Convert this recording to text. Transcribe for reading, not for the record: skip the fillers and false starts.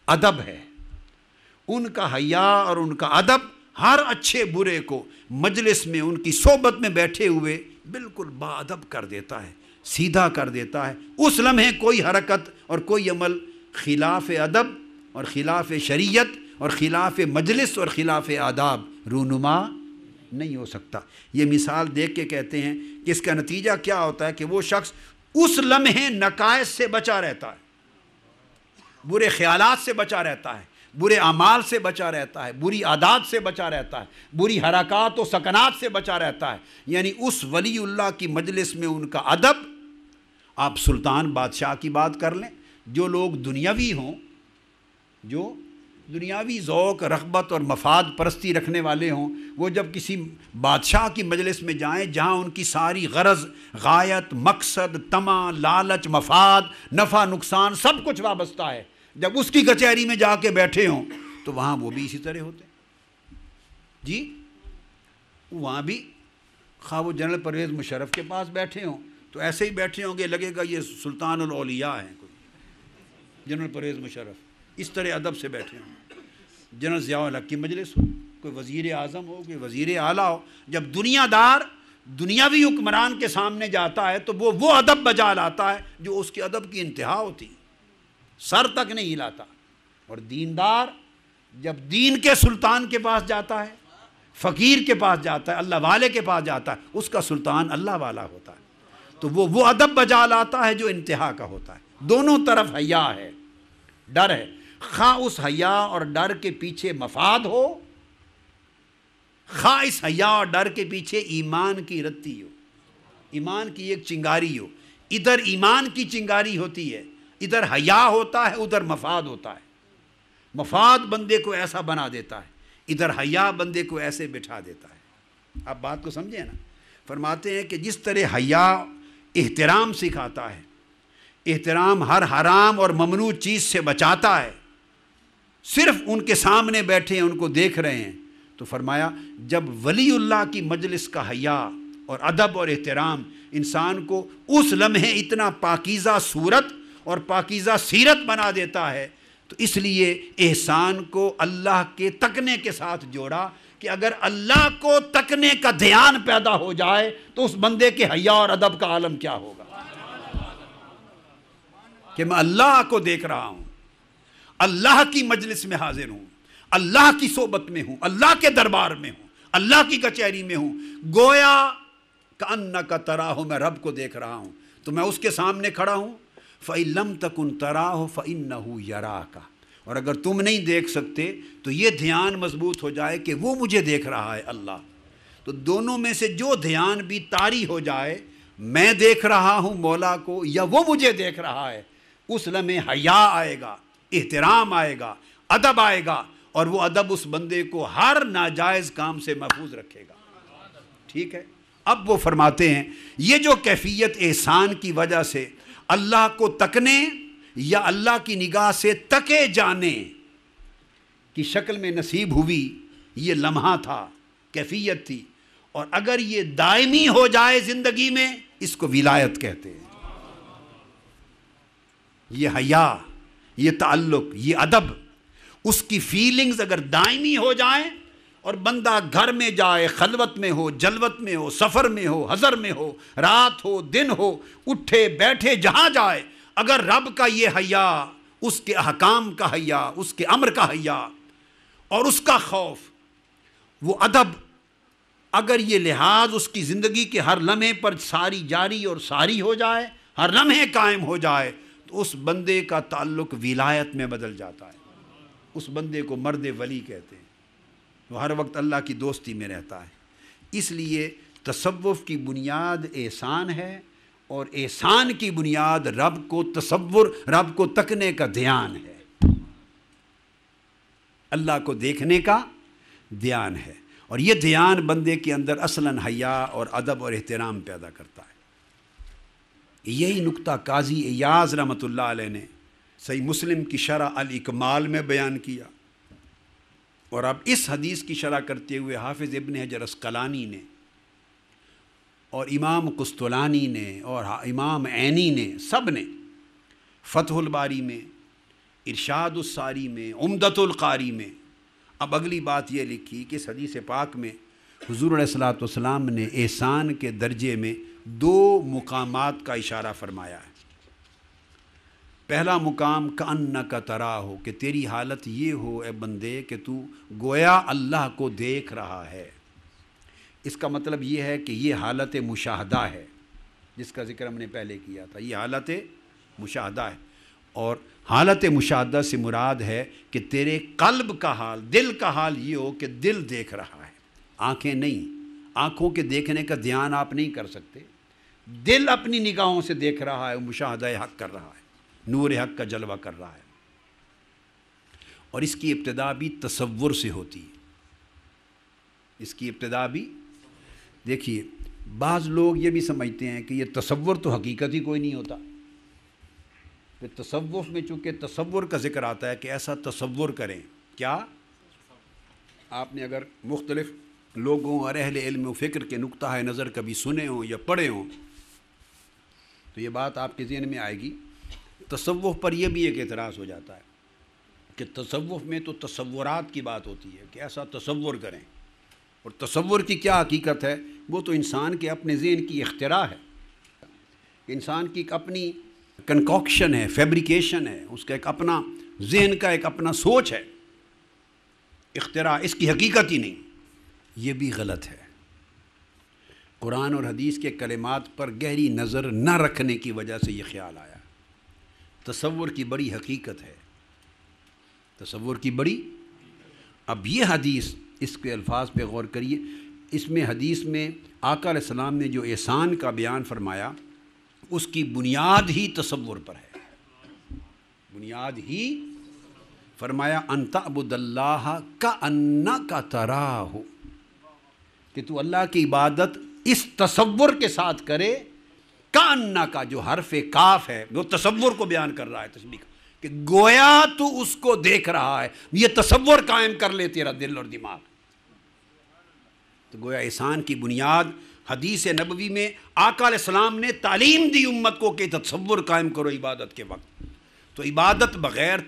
ادب ہے۔ ان کا حیا اور ان کا ادب ہر اچھے برے کو مجلس میں ان کی صحبت میں بیٹھے ہوئے بالکل با ادب کر دیتا ہے، سیدھا کر دیتا ہے۔ اس لمحے کوئی حرکت اور کوئی عمل خلاف ادب اور خلاف شریعت اور خلاف مجلس اور خلاف آداب رونما نہیں ہو سکتا۔ یہ مثال دیکھ کے کہتے ہیں کہ اس کا نتیجہ کیا ہوتا ہے کہ وہ شخص اس لمحے نقائص سے بچا رہتا ہے، برے خیالات سے بچا رہتا ہے، برے اعمال سے بچا رہتا ہے، بری عادات سے بچا رہتا ہے، بری حرکات و سکنات سے بچا رہتا ہے۔ یعنی اس ولی اللہ کی مجلس میں ان کا ادب، آپ سلطان بادشاہ کی بات کر لیں، جو لوگ دنیاوی ہوں، جو دنیاوی ذوق رغبت اور مفاد پرستی رکھنے والے ہوں، وہ جب کسی بادشاہ کی مجلس میں جائیں جہاں ان کی ساری غرض، غایت، مقصد، طمع، لالچ، مفاد، نفع نقصان سب کچھ وابستہ ہے، جب اس کی کچہری میں جا کے بیٹھے ہوں تو وہاں وہ بھی اسی طرح ہوتے ہیں جی۔ وہاں بھی خواہ وہ جنرل پرویز مشرف کے پاس بیٹھے ہوں تو ایسے ہی بیٹھے ہوں گے، لگے گا یہ سلطان الاولیاء ہیں کوئی، جنرل پرویز مشرف اس طرح ادب سے بیٹھے ہوں۔ جنرل ضیاء الحق کی مجلس ہو، کوئی وزیر اعظم ہو، کوئی وزیر اعلیٰ ہو، جب دنیا دار دنیاوی حکمران کے سامنے جاتا ہے تو وہ ادب بجا لاتا ہے جو اس کے ادب کی انتہا ہوتی، سر تک نہیں ہلاتا۔ اور دیندار جب دین کے سلطان کے پاس جاتا ہے، فقیر کے پاس جاتا ہے، اللہ والے کے پاس جاتا ہے، اس کا سلطان اللہ والا ہوتا ہے، تو وہ ادب بجا لاتا ہے جو انتہا کا ہوتا ہے۔ دونوں طرف حیا ہے، ڈر ہے، خواہ اس حیا اور ڈر کے پیچھے مفاد ہو، خواہ اس حیا اور ڈر کے پیچھے ایمان کی رتی ہو، ایمان کی ایک چنگاری ہو۔ ادھر ایمان کی چنگاری ہوتی ہے، ادھر حیا ہوتا ہے، ادھر مفاد ہوتا ہے۔ مفاد بندے کو ایسا بنا دیتا ہے، ادھر حیا بندے کو ایسے بٹھا دیتا ہے۔ آپ بات کو سمجھیں نا؟ فرماتے ہیں کہ جس طرح حیا احترام سکھاتا ہے، احترام ہر حرام اور ممنوع چیز سے بچاتا ہے، صرف ان کے سامنے بیٹھے ہیں، ان کو دیکھ رہے ہیں، تو فرمایا جب ولی اللہ کی مجلس کا حیا اور ادب اور احترام انسان کو اس لمحے اتنا پاکیزہ صورت اور پاکیزہ سیرت بنا دیتا ہے، تو اس لیے احسان کو اللہ کے تکنے کے ساتھ جوڑا کہ اگر اللہ کو تکنے کا دھیان پیدا ہو جائے تو اس بندے کے حیا اور ادب کا عالم کیا ہوگا، کہ میں اللہ کو دیکھ رہا ہوں، اللہ کی مجلس میں حاضر ہوں، اللہ کی صحبت میں ہوں، اللہ کے دربار میں ہوں، اللہ کی کچہری میں ہوں، گویا کأنک تراہ، میں رب کو دیکھ رہا ہوں، تو میں اس کے سامنے کھڑا ہوں۔ فَإِن لَمْ تَكُنْ تَرَاهُ فَإِنَّهُ يَرَاكَ، اور اگر تم نہیں دیکھ سکتے تو یہ دھیان مضبوط ہو جائے کہ وہ مجھے دیکھ رہا ہے، اللہ۔ تو دونوں میں سے جو دھیان بھی طاری ہو جائے، میں دیکھ رہا ہوں مولا کو یا وہ مجھے دیکھ رہا ہے، اس لمحے حیا آئے گا، احترام آئے گا، ادب آئے گا، اور وہ ادب اس بندے کو ہر ناجائز کام سے محفوظ رکھے گا۔ ٹھیک ہے؟ اب وہ فرماتے ہیں یہ جو کیفیت احسان کی وجہ سے اللہ کو تکنے یا اللہ کی نگاہ سے تکے جانے کی شکل میں نصیب ہوئی، یہ لمحہ تھا، کیفیت تھی، اور اگر یہ دائمی ہو جائے زندگی میں اس کو ولایت کہتے ہیں۔ یہ حیا، یہ تعلق، یہ ادب، اس کی فیلنگز اگر دائمی ہو جائیں اور بندہ گھر میں جائے، خلوت میں ہو، جلوت میں ہو، سفر میں ہو، حضر میں ہو، رات ہو، دن ہو، اٹھے بیٹھے جہاں جائے، اگر رب کا یہ حیا، اس کے احکام کا حیا، اس کے امر کا حیا اور اس کا خوف، وہ ادب، اگر یہ لحاظ اس کی زندگی کے ہر لمحے پر ساری جاری اور ساری ہو جائے، ہر لمحے قائم ہو جائے، تو اس بندے کا تعلق ولایت میں بدل جاتا ہے، اس بندے کو مرد ولی کہتے ہیں، وہ ہر وقت اللہ کی دوستی میں رہتا ہے۔ اس لیے تصوف کی بنیاد احسان ہے، اور احسان کی بنیاد رب کو تصور، رب کو تکنے کا دھیان ہے، اللہ کو دیکھنے کا دھیان ہے، اور یہ دھیان بندے کے اندر اصلاً حیا اور ادب اور احترام پیدا کرتا ہے۔ یہی نقطہ قاضی ایاز رحمۃ اللہ علیہ نے صحیح مسلم کی شرح الاکمال میں بیان کیا، اور اب اس حدیث کی شرح کرتے ہوئے حافظ ابن حجر عسقلانی نے اور امام قسطلانی نے اور امام عینی نے، سب نے فتح الباری میں ارشاد الساری میں، عمدۃ القاری میں۔ اب اگلی بات یہ لکھی کہ اس حدیث پاک میں حضور علیہ الصلوۃ والسلام نے احسان کے درجے میں 2 مقامات کا اشارہ فرمایا ہے۔ پہلا مقام کأنک تراہ، کہ تیری حالت یہ ہو اے بندے کہ تو گویا اللہ کو دیکھ رہا ہے۔ اس کا مطلب یہ ہے کہ یہ حالت مشاہدہ ہے، جس کا ذکر ہم نے پہلے کیا تھا، یہ حالت مشاہدہ ہے۔ اور حالت مشاہدہ سے مراد ہے کہ تیرے قلب کا حال، دل کا حال یہ ہو کہ دل دیکھ رہا ہے، آنکھیں نہیں۔ آنکھوں کے دیکھنے کا دھیان آپ نہیں کر سکتے، دل اپنی نگاہوں سے دیکھ رہا ہے، مشاہدہ حق کر رہا ہے، نور حق کا جلوہ کر رہا ہے۔ اور اس کی ابتدا بھی تصور سے ہوتی ہے، اس کی ابتدا بھی، دیکھیے بعض لوگ یہ بھی سمجھتے ہیں کہ یہ تصور تو حقیقت ہی کوئی نہیں ہوتا، کہ تصوف میں چونکہ تصور کا ذکر آتا ہے کہ ایسا تصور کریں۔ کیا آپ نے اگر مختلف لوگوں اور اہل علم و فکر کے نقطہ نظر کبھی سنے ہوں یا پڑھے ہوں تو یہ بات آپ کے ذہن میں آئے گی۔ تصوف پر یہ بھی ایک اعتراض ہو جاتا ہے کہ تصوف میں تو تصورات کی بات ہوتی ہے کہ ایسا تصور کریں، اور تصور کی کیا حقیقت ہے؟ وہ تو انسان کے اپنے ذہن کی اختراع ہے، انسان کی ایک اپنی کنکاکشن ہے، فیبریکیشن ہے، اس کا ایک اپنا ذہن کا ایک اپنا سوچ ہے، اختراع، اس کی حقیقت ہی نہیں۔ یہ بھی غلط ہے۔ قرآن اور حدیث کے کلمات پر گہری نظر نہ رکھنے کی وجہ سے یہ خیال آیا۔ تصور کی بڑی حقیقت ہے، تصور کی بڑی۔ اب یہ حدیث، اس کے الفاظ پہ غور کریے، اس میں حدیث میں آقا علیہ السلام نے جو احسان کا بیان فرمایا اس کی بنیاد ہی تصور پر ہے، بنیاد ہی فرمایا ان تعبد اللہ کأنک تراہ، کہ تو اللہ کی عبادت اس تصور کے ساتھ کرے، کأنک جو حرف کاف ہے وہ تصور کو بیان کر رہا ہے، تشبیہ کا، کہ گویا تو اس کو دیکھ رہا ہے، یہ تصور قائم کر لے تیرا دل اور دماغ۔ تو گویا احسان کی بنیاد حدیث نبوی میں آقا علیہ السلام نے تعلیم دی امت کو کہ تصور قائم کرو عبادت کے وقت۔ تو عبادت بغیر